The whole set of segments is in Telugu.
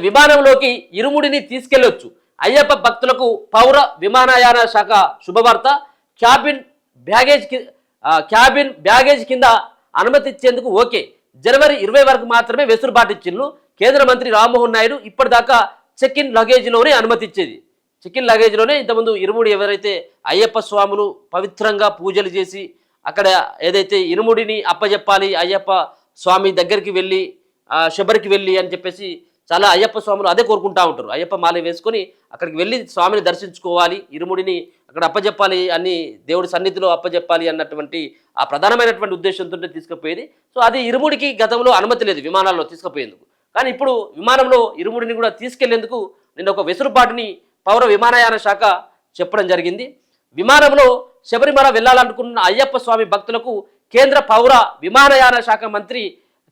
విమానంలోకి ఇరుముడిని తీసుకెళ్లొచ్చు. అయ్యప్ప భక్తులకు పౌర విమానయాన శాఖ శుభవార్త. క్యాబిన్ బ్యాగేజ్ కింద అనుమతి ఇచ్చేందుకు ఓకే. జనవరి 20 వరకు మాత్రమే వెసులుబాటు ఇచ్చిండ్రు. కేంద్ర మంత్రి రామ్మోహన్ నాయుడు ఇప్పటిదాకా చెక్ ఇన్ లగేజ్లోనే అనుమతి ఇచ్చేది. చెక్ ఇన్ లగేజ్లోనే ఇంతకుముందు ఇరుముడి ఎవరైతే అయ్యప్ప స్వాములు పవిత్రంగా పూజలు చేసి అక్కడ ఏదైతే ఇరుముడిని అప్పజెప్పాలి, అయ్యప్ప స్వామి దగ్గరికి వెళ్ళి శబరికి వెళ్ళి అని చెప్పేసి చాలా అయ్యప్ప స్వాములు అదే కోరుకుంటా ఉంటారు. అయ్యప్ప మాల వేసుకొని అక్కడికి వెళ్ళి స్వామిని దర్శించుకోవాలి, ఇరుముడిని అక్కడ అప్పజెప్పాలి, అన్ని దేవుడి సన్నిధిలో అప్పజెప్పాలి అన్నటువంటి ఆ ప్రధానమైనటువంటి ఉద్దేశంతో తీసుకుపోయేది. సో అది ఇరుముడికి గతంలో అనుమతి లేదు విమానాల్లో తీసుకుపోయేందుకు. కానీ ఇప్పుడు విమానంలో ఇరుముడిని కూడా తీసుకెళ్లేందుకు నిన్న ఒక వెసులుబాటుని పౌర విమానయాన శాఖ చెప్పడం జరిగింది. విమానంలో శబరిమల వెళ్లాలనుకున్న అయ్యప్ప స్వామి భక్తులకు కేంద్ర పౌర విమానయాన శాఖ మంత్రి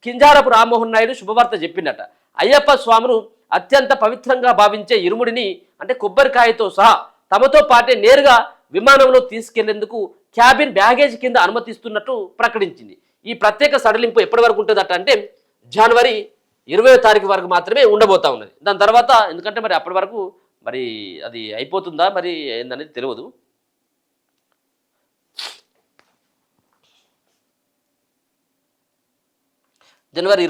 కింజారపు రామ్మోహన్ నాయుడు శుభవార్త చెప్పిందట. అయ్యప్ప స్వాములు అత్యంత పవిత్రంగా భావించే ఇరుముడిని అంటే కొబ్బరికాయతో సహా తమతో పాటే నేరుగా విమానంలో తీసుకెళ్లేందుకు క్యాబిన్ బ్యాగేజ్ కింద అనుమతిస్తున్నట్టు ప్రకటించింది. ఈ ప్రత్యేక సడలింపు ఎప్పటి వరకు ఉంటుందట అంటే జనవరి 20వ తారీఖు వరకు మాత్రమే ఉండబోతా ఉన్నది. దాని తర్వాత ఎందుకంటే మరి అప్పటి వరకు మరి అది అయిపోతుందా మరి ఏందనేది తెలియదు. జనవరి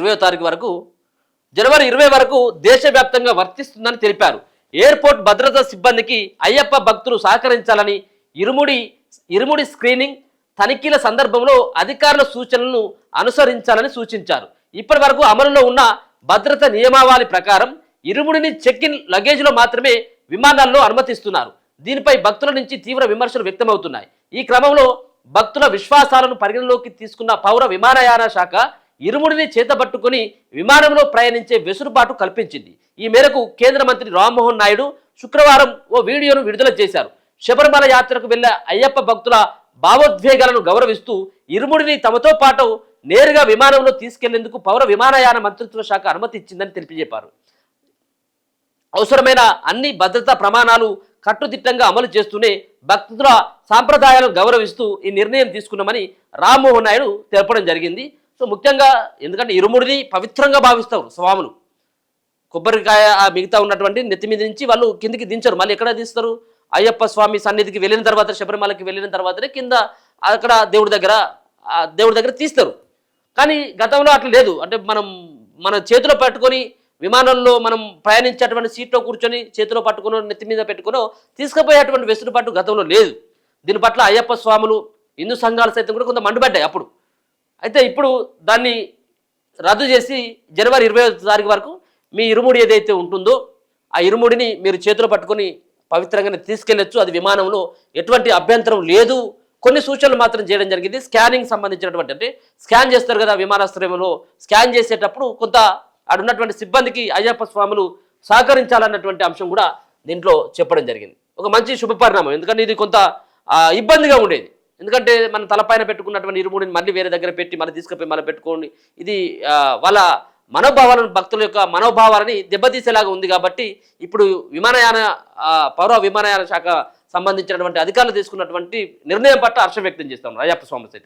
20 వరకు దేశవ్యాప్తంగా వర్తిస్తుందని తెలిపారు. ఎయిర్పోర్ట్ భద్రతా సిబ్బందికి అయ్యప్ప భక్తులు సహకరించాలని, ఇరుముడి స్క్రీనింగ్ తనిఖీల సందర్భంలో అధికారుల సూచనలను అనుసరించాలని సూచించారు. ఇప్పటి వరకు అమలులో ఉన్న భద్రతా నియమావళి ప్రకారం ఇరుముడిని చెక్ ఇన్ లగేజ్లో మాత్రమే విమానాల్లో అనుమతిస్తున్నారు. దీనిపై భక్తుల నుంచి తీవ్ర విమర్శలు వ్యక్తమవుతున్నాయి. ఈ క్రమంలో భక్తుల విశ్వాసాలను పరిగణలోకి తీసుకున్న పౌర విమానయాన శాఖ ఇరుముడిని చేతబట్టుకుని విమానంలో ప్రయాణించే వెసులుబాటు కల్పించింది. ఈ మేరకు కేంద్ర మంత్రి రామ్మోహన్ నాయుడు శుక్రవారం ఓ వీడియోను విడుదల చేశారు. శబరిమల యాత్రకు వెళ్లే అయ్యప్ప భక్తుల భావోద్వేగాలను గౌరవిస్తూ ఇరుముడిని తమతో పాటు నేరుగా విమానంలో తీసుకెళ్లేందుకు పౌర విమానయాన మంత్రిత్వ శాఖ అనుమతి ఇచ్చిందని తెలియజేశారు. అవసరమైన అన్ని భద్రతా ప్రమాణాలు కట్టుదిట్టంగా అమలు చేస్తూనే భక్తుల సాంప్రదాయాలను గౌరవిస్తూ ఈ నిర్ణయం తీసుకున్నామని రామ్మోహన్ నాయుడు తెలపడం జరిగింది. సో ముఖ్యంగా ఎందుకంటే ఇరుముడిని పవిత్రంగా భావిస్తారు స్వాములు. కొబ్బరికాయ మిగతా ఉన్నటువంటి నెత్తి మీద నుంచి వాళ్ళు కిందికి దించరు. మళ్ళీ ఎక్కడ తీస్తారు? అయ్యప్ప స్వామి సన్నిధికి వెళ్ళిన తర్వాత, శబరిమలకి వెళ్ళిన తర్వాతనే కింద అక్కడ దేవుడి దగ్గర తీస్తారు. కానీ గతంలో అట్లా లేదు. అంటే మన చేతిలో పట్టుకొని విమానంలో మనం ప్రయాణించేటువంటి సీట్లో కూర్చొని చేతిలో పట్టుకునో నెత్తి మీద పెట్టుకునో తీసుకుపోయేటువంటి వెసులుబాటు గతంలో లేదు. దీని పట్ల అయ్యప్ప స్వాములు హిందూ సంఘాలు సైతం కూడా కొంత మండిపడ్డాయి అప్పుడు. అయితే ఇప్పుడు దాన్ని రద్దు చేసి జనవరి 20వ తారీఖు వరకు మీ ఇరుముడి ఏదైతే ఉంటుందో ఆ ఇరుముడిని మీరు చేతిలో పట్టుకొని పవిత్రంగానే తీసుకెళ్లొచ్చు. అది విమానంలో ఎటువంటి అభ్యంతరం లేదు. కొన్ని సూచనలు మాత్రం చేయడం జరిగింది. స్కానింగ్ సంబంధించినటువంటి అంటే స్కాన్ చేస్తారు కదా విమానాశ్రయంలో, స్కాన్ చేసేటప్పుడు కొంత అడున్నటువంటి సిబ్బందికి అయ్యప్ప స్వాములు సహకరించాలన్నటువంటి అంశం కూడా దీంట్లో చెప్పడం జరిగింది. ఒక మంచి శుభపరిణామం. ఎందుకంటే ఇది కొంత ఇబ్బందిగా ఉండేది. ఎందుకంటే మన తలపైన పెట్టుకున్నటువంటి ఇరుముడిని మళ్ళీ వేరే దగ్గర పెట్టి మళ్ళీ తీసుకుపోయి మళ్ళీ పెట్టుకోండి, ఇది వాళ్ళ మనోభావాలను, భక్తుల యొక్క మనోభావాలని దెబ్బతీసేలాగా ఉంది. కాబట్టి ఇప్పుడు పౌర విమానయాన శాఖ సంబంధించినటువంటి అధికారులు తీసుకున్నటువంటి నిర్ణయం పట్ల హర్షం వ్యక్తం చేస్తాం అయ్యప్ప స్వామి సైతం.